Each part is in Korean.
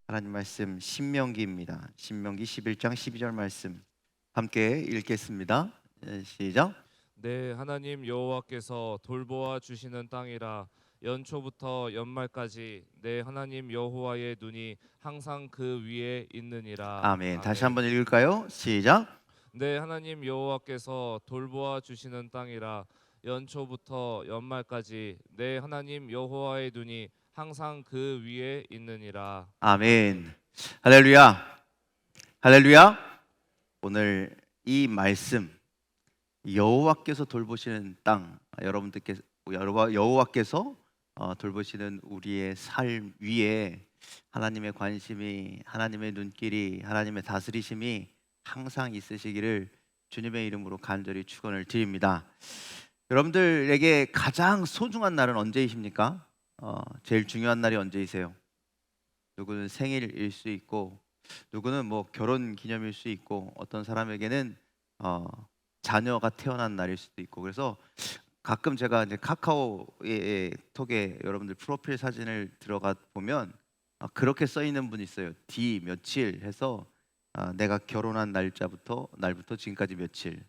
하나님 말씀 신명기입니다. 신명기 11장 12절 말씀 함께 읽겠습니다. 시작. 네, 하나님 여호와께서 돌보아 주시는 땅이라. 연초부터 연말까지 내 하나님 여호와의 눈이 항상 그 위에 있느니라. 아멘. 다시 아멘. 한번 읽을까요? 시작. 네, 하나님 여호와께서 돌보아 주시는 땅이라. 연초부터 연말까지 내 하나님 여호와의 눈이 항상 그 위에 있느니라. 아멘. 아멘. 할렐루야. 할렐루야. 오늘 이 말씀 여호와께서 돌보시는 땅, 여호와께서 돌보시는 우리의 삶 위에 하나님의 관심이, 하나님의 눈길이, 하나님의 다스리심이 항상 있으시기를 주님의 이름으로 간절히 축원을 드립니다. 여러분들에게 가장 소중한 날은 언제이십니까? 제일 중요한 날이 언제이세요? 누구는 생일일 수 있고, 누구는 뭐 결혼 기념일 수 있고, 어떤 사람에게는 어, 자녀가 태어난 날일 수도 있고. 그래서 가끔 제가 이제 카카오톡에 여러분들 프로필 사진을 들어가 보면 그렇게 써 있는 분이 있어요. D 며칠 해서 내가 결혼한 날부터 지금까지 며칠,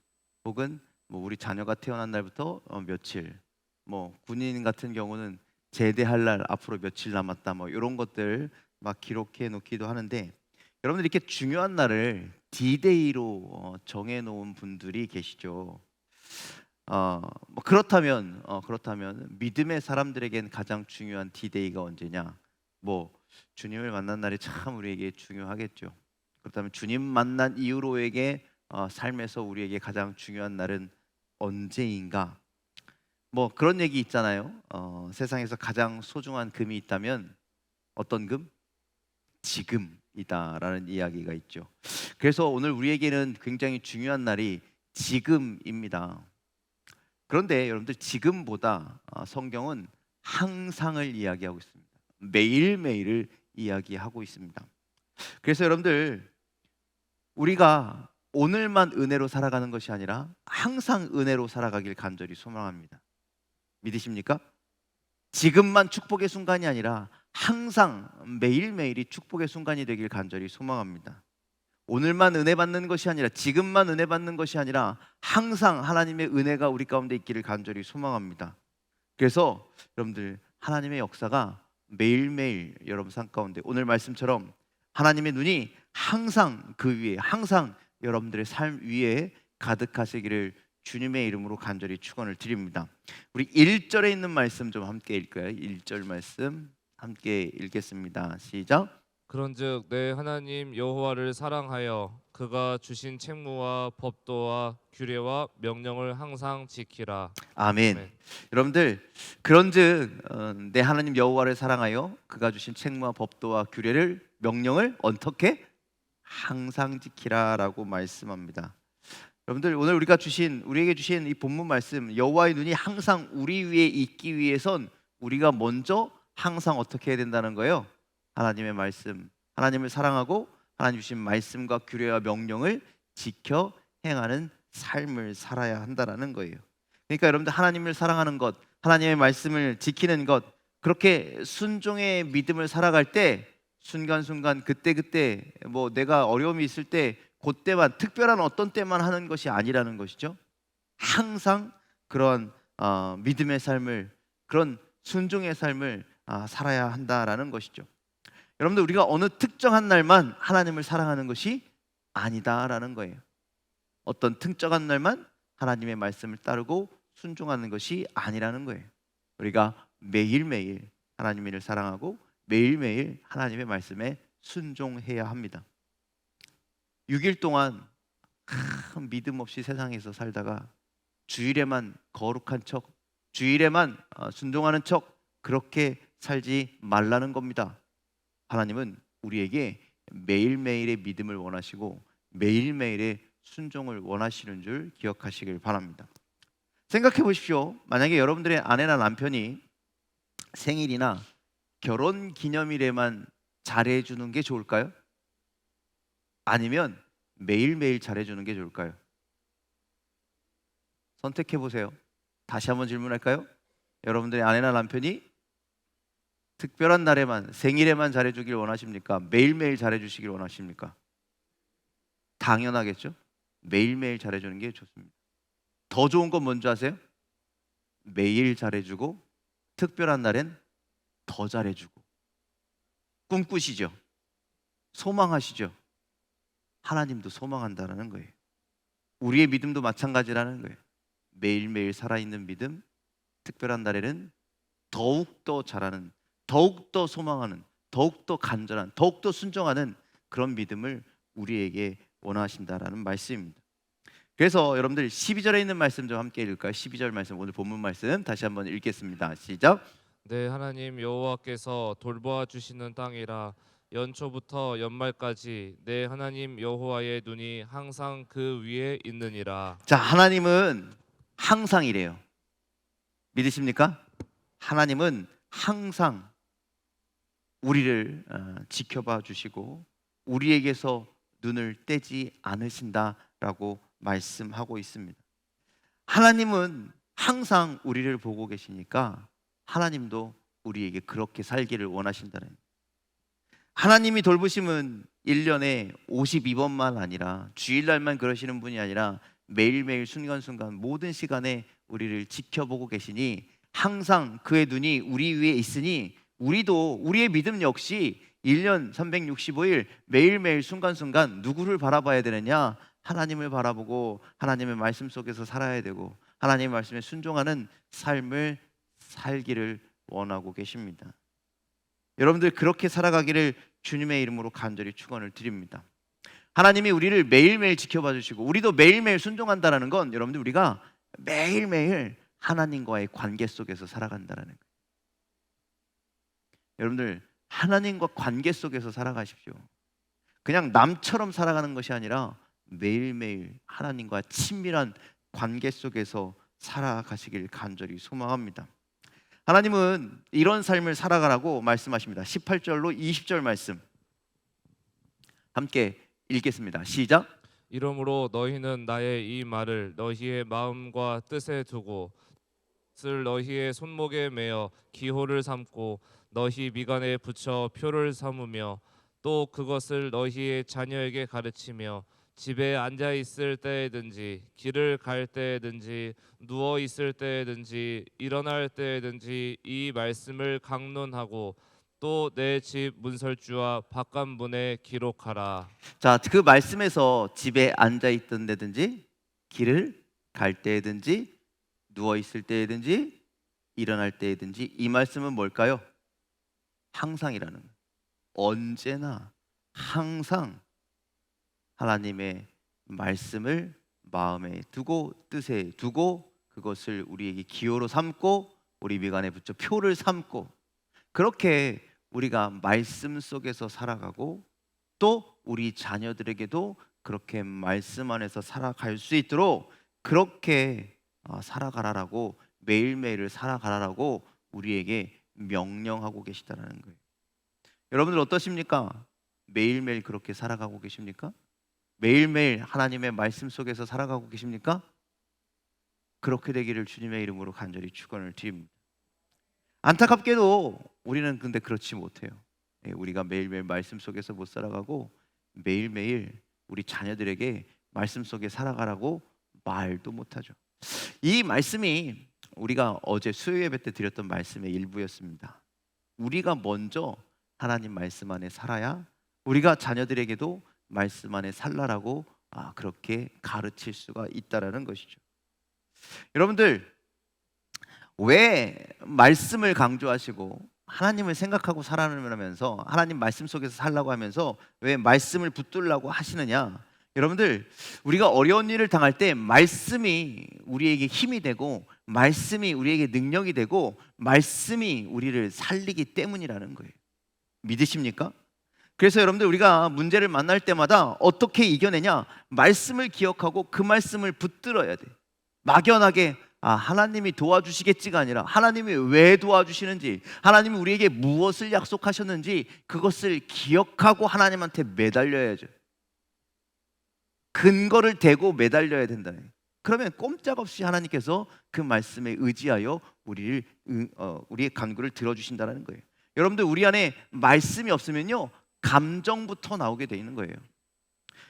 혹은 뭐 우리 자녀가 태어난 날부터 며칠, 뭐 군인 같은 경우는 제대할 날 앞으로 며칠 남았다, 뭐 이런 것들 막 기록해 놓기도 하는데, 여러분들 이렇게 중요한 날을 D-Day로 정해 놓은 분들이 계시죠. 뭐 그렇다면 믿음의 사람들에겐 가장 중요한 D-Day가 언제냐? 뭐 주님을 만난 날이 참 우리에게 중요하겠죠. 그렇다면 주님 만난 이후로에게 삶에서 우리에게 가장 중요한 날은 언제인가? 뭐 그런 얘기 있잖아요. 세상에서 가장 소중한 금이 있다면 어떤 금? 지금이다라는 이야기가 있죠. 그래서 오늘 우리에게는 굉장히 중요한 날이 지금입니다. 그런데 여러분들, 지금보다 성경은 항상을 이야기하고 있습니다. 매일매일을 이야기하고 있습니다. 그래서 여러분들, 우리가 오늘만 은혜로 살아가는 것이 아니라 항상 은혜로 살아가길 간절히 소망합니다. 믿으십니까? 지금만 축복의 순간이 아니라 항상 매일매일이 축복의 순간이 되길 간절히 소망합니다. 오늘만 은혜 받는 것이 아니라, 지금만 은혜 받는 것이 아니라 항상 하나님의 은혜가 우리 가운데 있기를 간절히 소망합니다. 그래서 여러분들, 하나님의 역사가 매일매일 여러분 삶 가운데, 오늘 말씀처럼 하나님의 눈이 항상 그 위에, 항상 여러분들의 삶 위에 가득하시기를 주님의 이름으로 간절히 축원을 드립니다. 우리 1절에 있는 말씀 좀 함께 읽을까요? 1절 말씀 함께 읽겠습니다. 시작. 그런즉 내 하나님 여호와를 사랑하여 그가 주신 책무와 법도와 규례와 명령을 항상 지키라. 아멘. 아멘. 여러분들, 그런즉 내 하나님 여호와를 사랑하여 그가 주신 책무와 법도와 규례를, 명령을 어떻게? 항상 지키라라고 말씀합니다. 여러분들, 오늘 우리에게 주신 이 본문 말씀, 여호와의 눈이 항상 우리 위에 있기 위해선 우리가 먼저 항상 어떻게 해야 된다는 거예요? 하나님의 말씀, 하나님을 사랑하고 하나님 주신 말씀과 규례와 명령을 지켜 행하는 삶을 살아야 한다라는 거예요. 그러니까 여러분들, 하나님을 사랑하는 것, 하나님의 말씀을 지키는 것, 그렇게 순종의 믿음을 살아갈 때 순간순간, 그때그때, 뭐 내가 어려움이 있을 때 그때만, 특별한 어떤 때만 하는 것이 아니라는 것이죠. 항상 그런 믿음의 삶을, 그런 순종의 삶을 살아야 한다라는 것이죠. 여러분들, 우리가 어느 특정한 날만 하나님을 사랑하는 것이 아니다라는 거예요. 어떤 특정한 날만 하나님의 말씀을 따르고 순종하는 것이 아니라는 거예요. 우리가 매일매일 하나님을 사랑하고 매일매일 하나님의 말씀에 순종해야 합니다. 6일 동안 믿음 없이 세상에서 살다가 주일에만 거룩한 척, 주일에만 순종하는 척, 그렇게 살지 말라는 겁니다. 하나님은 우리에게 매일매일의 믿음을 원하시고 매일매일의 순종을 원하시는 줄 기억하시길 바랍니다. 생각해 보십시오. 만약에 여러분들의 아내나 남편이 생일이나 결혼 기념일에만 잘해주는 게 좋을까요? 아니면 매일매일 잘해주는 게 좋을까요? 선택해 보세요. 다시 한번 질문할까요? 여러분들의 아내나 남편이 특별한 날에만, 생일에만 잘해주길 원하십니까? 매일매일 잘해주시길 원하십니까? 당연하겠죠. 매일매일 잘해주는 게 좋습니다. 더 좋은 건 뭔지 아세요? 매일 잘해주고 특별한 날엔 더 잘해주고. 꿈꾸시죠? 소망하시죠? 하나님도 소망한다는 거예요. 우리의 믿음도 마찬가지라는 거예요. 매일매일 살아있는 믿음, 특별한 날에는 더욱더 잘하는, 더욱더 소망하는, 더욱더 간절한, 더욱더 순종하는 그런 믿음을 우리에게 원하신다라는 말씀입니다. 그래서 여러분들 12절에 있는 말씀 좀 함께 읽을까요? 12절 말씀, 오늘 본문 말씀 다시 한번 읽겠습니다. 시작. 네, 하나님 여호와께서 돌보아 주시는 땅이라 연초부터 연말까지 내 하나님 여호와의 눈이 항상 그 위에 있느니라. 자, 하나님은 항상 이래요. 믿으십니까? 하나님은 항상 우리를 지켜봐 주시고 우리에게서 눈을 떼지 않으신다라고 말씀하고 있습니다. 하나님은 항상 우리를 보고 계시니까 하나님도 우리에게 그렇게 살기를 원하신다는 거예요. 하나님이 돌보심은 1년에 52번만 아니라 주일날만 그러시는 분이 아니라 매일매일 순간순간 모든 시간에 우리를 지켜보고 계시니 항상 그의 눈이 우리 위에 있으니 우리도 우리의 믿음 역시 1년 365일 매일매일 순간순간 누구를 바라봐야 되느냐? 하나님을 바라보고 하나님의 말씀 속에서 살아야 되고 하나님의 말씀에 순종하는 삶을 살기를 원하고 계십니다. 여러분들 그렇게 살아가기를 주님의 이름으로 간절히 축원을 드립니다. 하나님이 우리를 매일매일 지켜봐 주시고 우리도 매일매일 순종한다는 건 여러분들 우리가 매일매일 하나님과의 관계 속에서 살아간다는 거예요. 여러분들 하나님과 관계 속에서 살아가십시오. 그냥 남처럼 살아가는 것이 아니라 매일매일 하나님과 친밀한 관계 속에서 살아가시길 간절히 소망합니다. 하나님은 이런 삶을 살아가라고 말씀하십니다. 18절로 20절 말씀 함께 읽겠습니다. 시작. 이러므로 너희는 나의 이 말을 너희의 마음과 뜻에 두고 쓸 너희의 손목에 매어 기호를 삼고 너희 미간에 붙여 표를 삼으며 또 그것을 너희의 자녀에게 가르치며 집에 앉아 있을 때에든지 길을 갈 때에든지 누워 있을 때에든지 일어날 때에든지 이 말씀을 강론하고 또 내 집 문설주와 바깥문에 기록하라. 자, 그 말씀에서 집에 앉아 있던 데든지 길을 갈 때든지 누워 있을 때든지 일어날 때든지 이 말씀은 뭘까요? 항상이라는 거예요. 언제나 항상 하나님의 말씀을 마음에 두고 뜻에 두고 그것을 우리에게 기호로 삼고 우리 미간에 붙여 표를 삼고 그렇게 우리가 말씀 속에서 살아가고 또 우리 자녀들에게도 그렇게 말씀 안에서 살아갈 수 있도록 그렇게 살아가라라고 매일매일을 살아가라라고 우리에게 명령하고 계시다는 거예요. 여러분들 어떠십니까? 매일매일 그렇게 살아가고 계십니까? 매일매일 하나님의 말씀 속에서 살아가고 계십니까? 그렇게 되기를 주님의 이름으로 간절히 축원을 드립니다. 안타깝게도 우리는 근데 그렇지 못해요. 우리가 매일매일 말씀 속에서 못 살아가고 매일매일 우리 자녀들에게 말씀 속에 살아가라고 말도 못하죠. 이 말씀이 우리가 어제 수요 예배 때 드렸던 말씀의 일부였습니다. 우리가 먼저 하나님 말씀 안에 살아야 우리가 자녀들에게도 말씀 안에 살라라고 그렇게 가르칠 수가 있다라는 것이죠. 여러분들 왜 말씀을 강조하시고 하나님을 생각하고 살아가면서 하나님 말씀 속에서 살라고 하면서 왜 말씀을 붙들라고 하시느냐? 여러분들 우리가 어려운 일을 당할 때 말씀이 우리에게 힘이 되고 말씀이 우리에게 능력이 되고 말씀이 우리를 살리기 때문이라는 거예요. 믿으십니까? 그래서 여러분들 우리가 문제를 만날 때마다 어떻게 이겨내냐? 말씀을 기억하고 그 말씀을 붙들어야 돼. 막연하게 하나님이 도와주시겠지가 아니라 하나님이 왜 도와주시는지 하나님이 우리에게 무엇을 약속하셨는지 그것을 기억하고 하나님한테 매달려야죠. 근거를 대고 매달려야 된다네. 그러면 꼼짝없이 하나님께서 그 말씀에 의지하여 우리의 간구를 들어주신다는 거예요. 여러분들 우리 안에 말씀이 없으면요 감정부터 나오게 돼 있는 거예요.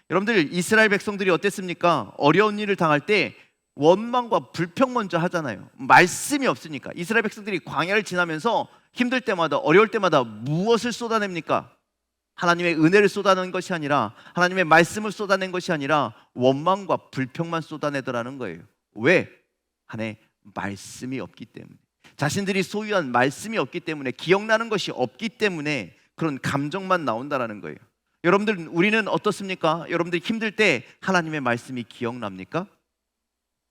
여러분들 이스라엘 백성들이 어땠습니까? 어려운 일을 당할 때 원망과 불평 먼저 하잖아요. 말씀이 없으니까. 이스라엘 백성들이 광야를 지나면서 힘들 때마다 어려울 때마다 무엇을 쏟아냅니까? 하나님의 은혜를 쏟아내는 것이 아니라 하나님의 말씀을 쏟아낸 것이 아니라 원망과 불평만 쏟아내더라는 거예요. 왜? 안에 말씀이 없기 때문에, 자신들이 소유한 말씀이 없기 때문에, 기억나는 것이 없기 때문에 그런 감정만 나온다라는 거예요. 여러분들 우리는 어떻습니까? 여러분들 힘들 때 하나님의 말씀이 기억납니까?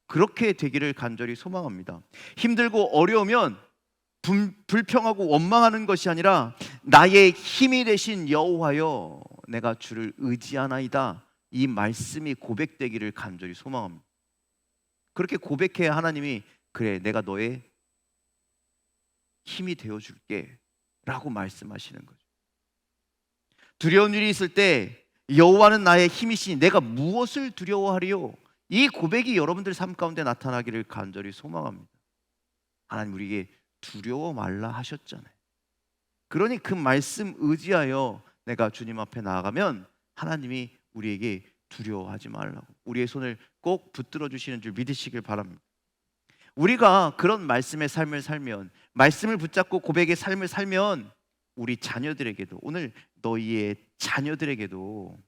그렇게 되기를 간절히 소망합니다. 힘들고 어려우면 불평하고 원망하는 것이 아니라 나의 힘이 되신 여호와여 내가 주를 의지하나이다, 이 말씀이 고백되기를 간절히 소망합니다. 그렇게 고백해야 하나님이 그래 내가 너의 힘이 되어줄게 라고 말씀하시는 거죠. 두려운 일이 있을 때 여호와는 나의 힘이시니 내가 무엇을 두려워하리요, 이 고백이 여러분들 삶 가운데 나타나기를 간절히 소망합니다. 하나님 우리에게 두려워 말라 하셨잖아요. 그러니 그 말씀 의지하여 내가 주님 앞에 나아가면 하나님이 우리에게 두려워하지 말라고 우리의 손을 꼭 붙들어 주시는 줄 믿으시길 바랍니다. 우리가 그런 말씀의 삶을 살면, 말씀을 붙잡고 고백의 삶을 살면 우리 자녀들에게도, 오늘 너희의 자녀들에게도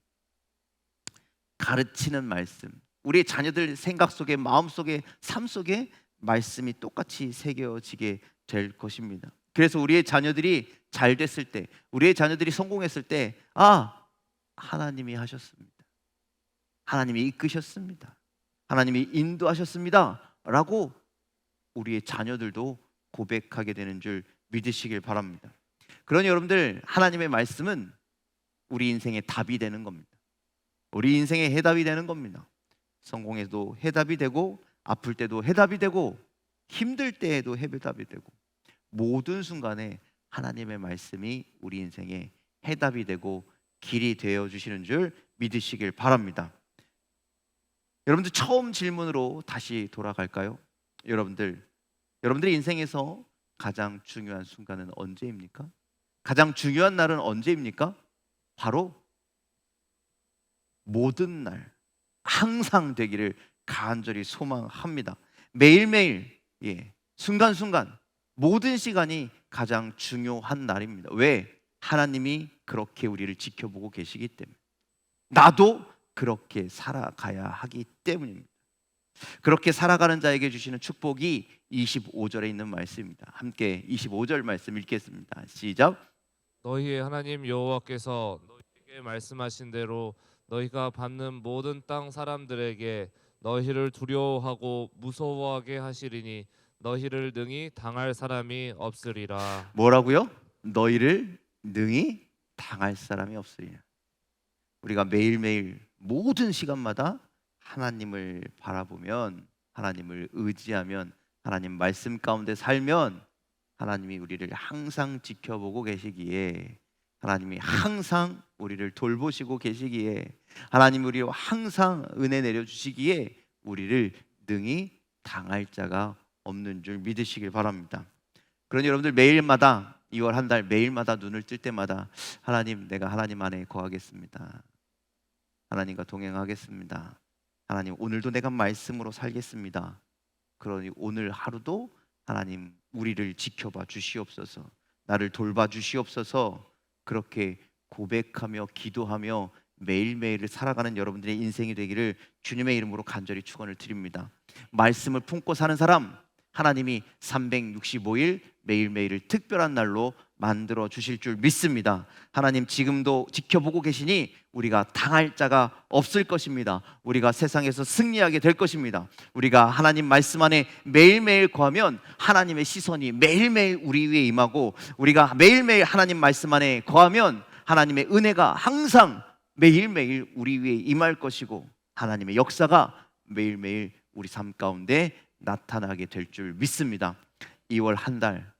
가르치는 말씀, 우리 자녀들 생각 속에, 마음 속에, 삶 속에 말씀이 똑같이 새겨지게 될 것입니다. 그래서 우리의 자녀들이 잘 됐을 때, 우리의 자녀들이 성공했을 때, 아, 하나님이 하셨습니다, 하나님이 이끄셨습니다, 하나님이 인도하셨습니다 라고 우리의 자녀들도 고백하게 되는 줄 믿으시길 바랍니다. 그러니 여러분들 하나님의 말씀은 우리 인생의 답이 되는 겁니다. 우리 인생의 해답이 되는 겁니다. 성공에도 해답이 되고, 아플 때도 해답이 되고, 힘들 때에도 해답이 되고, 모든 순간에 하나님의 말씀이 우리 인생의 해답이 되고 길이 되어 주시는 줄 믿으시길 바랍니다. 여러분들 처음 질문으로 다시 돌아갈까요? 여러분들의 인생에서 가장 중요한 순간은 언제입니까? 가장 중요한 날은 언제입니까? 바로 모든 날, 항상 되기를 간절히 소망합니다. 매일매일, 순간순간, 모든 시간이 가장 중요한 날입니다. 왜? 하나님이 그렇게 우리를 지켜보고 계시기 때문에, 나도 그렇게 살아가야 하기 때문입니다. 그렇게 살아가는 자에게 주시는 축복이 25절에 있는 말씀입니다. 함께 25절 말씀 읽겠습니다. 시작. 너희의 하나님 여호와께서 너희에게 말씀하신 대로 너희가 받는 모든 땅 사람들에게 너희를 두려워하고 무서워하게 하시리니 너희를 능히 당할 사람이 없으리라. 뭐라고요? 너희를 능히 당할 사람이 없으리라. 우리가 매일매일 모든 시간마다 하나님을 바라보면, 하나님을 의지하면, 하나님 말씀 가운데 살면 하나님이 우리를 항상 지켜보고 계시기에, 하나님이 항상 우리를 돌보시고 계시기에, 하나님이 우리로 항상 은혜 내려주시기에 우리를 능히 당할 자가 없는 줄 믿으시길 바랍니다. 그러니 여러분들 매일마다, 2월 한 달 매일마다 눈을 뜰 때마다 하나님, 내가 하나님 안에 거하겠습니다, 하나님과 동행하겠습니다, 하나님 오늘도 내가 말씀으로 살겠습니다. 그러니 오늘 하루도 하나님 우리를 지켜봐 주시옵소서, 나를 돌봐 주시옵소서, 그렇게 고백하며 기도하며 매일매일을 살아가는 여러분들의 인생이 되기를 주님의 이름으로 간절히 축원을 드립니다. 말씀을 품고 사는 사람, 하나님이 365일 매일매일을 특별한 날로 만들어 주실 줄 믿습니다. 하나님 지금도 지켜보고 계시니 우리가 당할 자가 없을 것입니다. 우리가 세상에서 승리하게 될 것입니다. 우리가 하나님 말씀 안에 매일매일 거하면 하나님의 시선이 매일매일 우리 위에 임하고, 우리가 매일매일 하나님 말씀 안에 거하면 하나님의 은혜가 항상 매일매일 우리 위에 임할 것이고, 하나님의 역사가 매일매일 우리 삶 가운데 나타나게 될 줄 믿습니다. 2월 한 달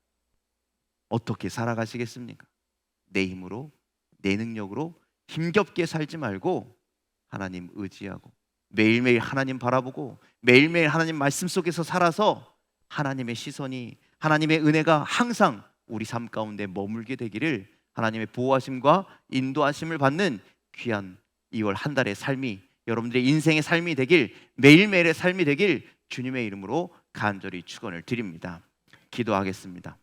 어떻게 살아가시겠습니까? 내 힘으로, 내 능력으로 힘겹게 살지 말고 하나님 의지하고 매일매일 하나님 바라보고 매일매일 하나님 말씀 속에서 살아서 하나님의 시선이, 하나님의 은혜가 항상 우리 삶 가운데 머물게 되기를, 하나님의 보호하심과 인도하심을 받는 귀한 2월 한 달의 삶이 여러분들의 인생의 삶이 되길, 매일매일의 삶이 되길 주님의 이름으로 간절히 축원을 드립니다. 기도하겠습니다.